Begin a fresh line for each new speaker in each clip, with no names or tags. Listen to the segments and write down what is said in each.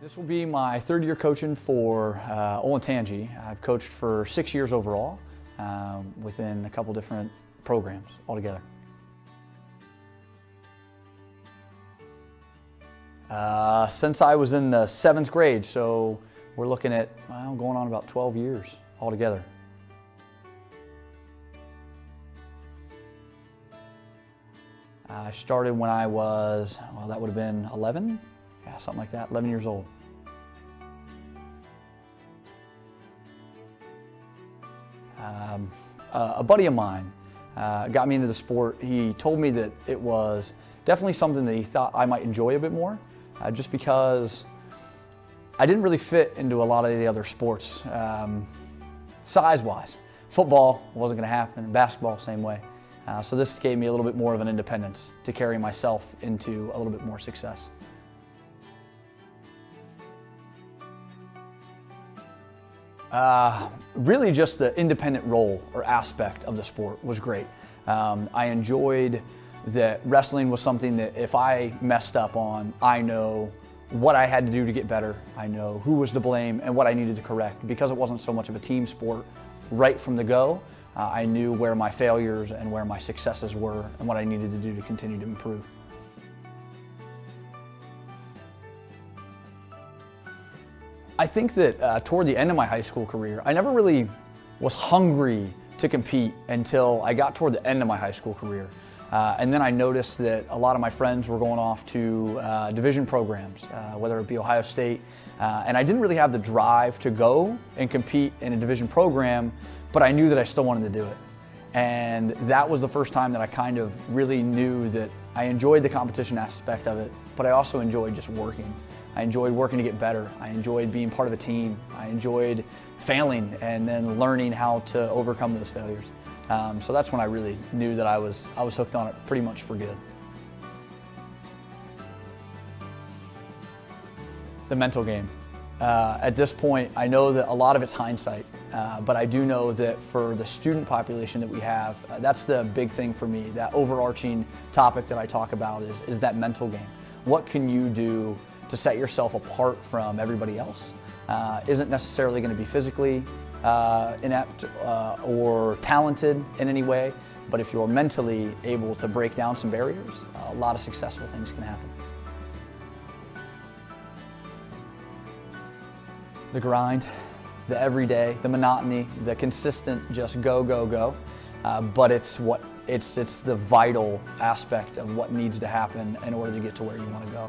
This will be my third year coaching for Olentangy. I've coached for 6 years overall within a couple different programs altogether. Since I was in the 7th grade, so we're looking at going on about 12 years altogether. I started when I was, that would have been 11, yeah, something like that, 11 years old. A buddy of mine got me into the sport. He told me that it was definitely something that he thought I might enjoy a bit more, just because I didn't really fit into a lot of the other sports, size-wise. Football wasn't going to happen, basketball same way. So this gave me a little bit more of an independence to carry myself into a little bit more success. Really just the independent role or aspect of the sport was great. I enjoyed that wrestling was something that if I messed up on, I know what I had to do to get better. I know who was to blame and what I needed to correct. Because it wasn't so much of a team sport right from the go, I knew where my failures and where my successes were and what I needed to do to continue to improve. I think that toward the end of my high school career, I never really was hungry to compete until I got toward the end of my high school career. And then I noticed that a lot of my friends were going off to division programs, whether it be Ohio State, and I didn't really have the drive to go and compete in a division program, but I knew that I still wanted to do it. And that was the first time that I kind of really knew that I enjoyed the competition aspect of it, but I also enjoyed just working. I enjoyed working to get better. I enjoyed being part of a team. I enjoyed failing and then learning how to overcome those failures. So that's when I really knew that I was hooked on it pretty much for good. The mental game. At this point, I know that a lot of it's hindsight, but I do know that for the student population that we have, that's the big thing for me. That overarching topic that I talk about is that mental game. What can you do to set yourself apart from everybody else? Isn't necessarily going to be physically inept or talented in any way, but if you're mentally able to break down some barriers, a lot of successful things can happen. The grind, the everyday, the monotony, the consistent just go, go, go, but it's the vital aspect of what needs to happen in order to get to where you want to go.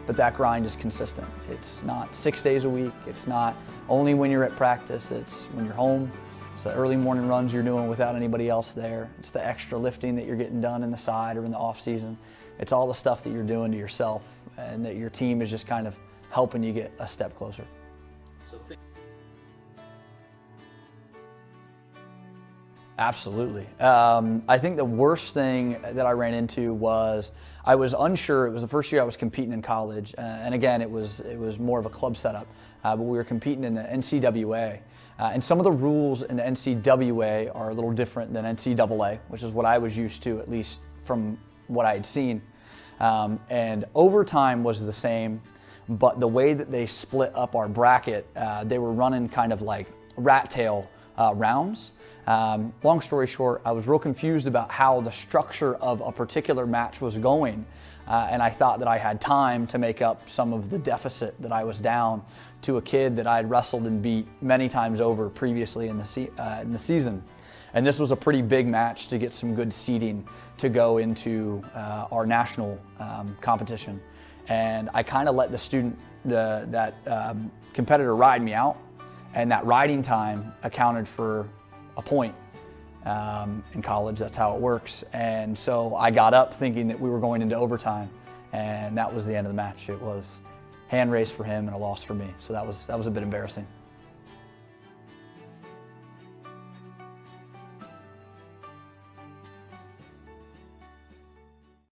But that grind is consistent. It's not 6 days a week. It's not only when you're at practice. It's when you're home. It's the early morning runs you're doing without anybody else there. It's the extra lifting that you're getting done in the side or in the off season. It's all the stuff that you're doing to yourself and that your team is just kind of helping you get a step closer. Absolutely. I think the worst thing that I ran into was I was unsure. It was the first year I was competing in college, and again, it was more of a club setup, but we were competing in the NCAA. And some of the rules in the NCAA are a little different than NCAA, which is what I was used to, at least from what I had seen. And overtime was the same, but the way that they split up our bracket, they were running kind of like rat tail rounds. Long story short, I was real confused about how the structure of a particular match was going, and I thought that I had time to make up some of the deficit that I was down to a kid that I had wrestled and beat many times over previously in the season. And this was a pretty big match to get some good seeding to go into our national competition. And I kind of let that competitor ride me out, and that riding time accounted for a point. In college, that's how it works. And so I got up thinking that we were going into overtime, and that was the end of the match. It was hand race for him and a loss for me. So that was a bit embarrassing.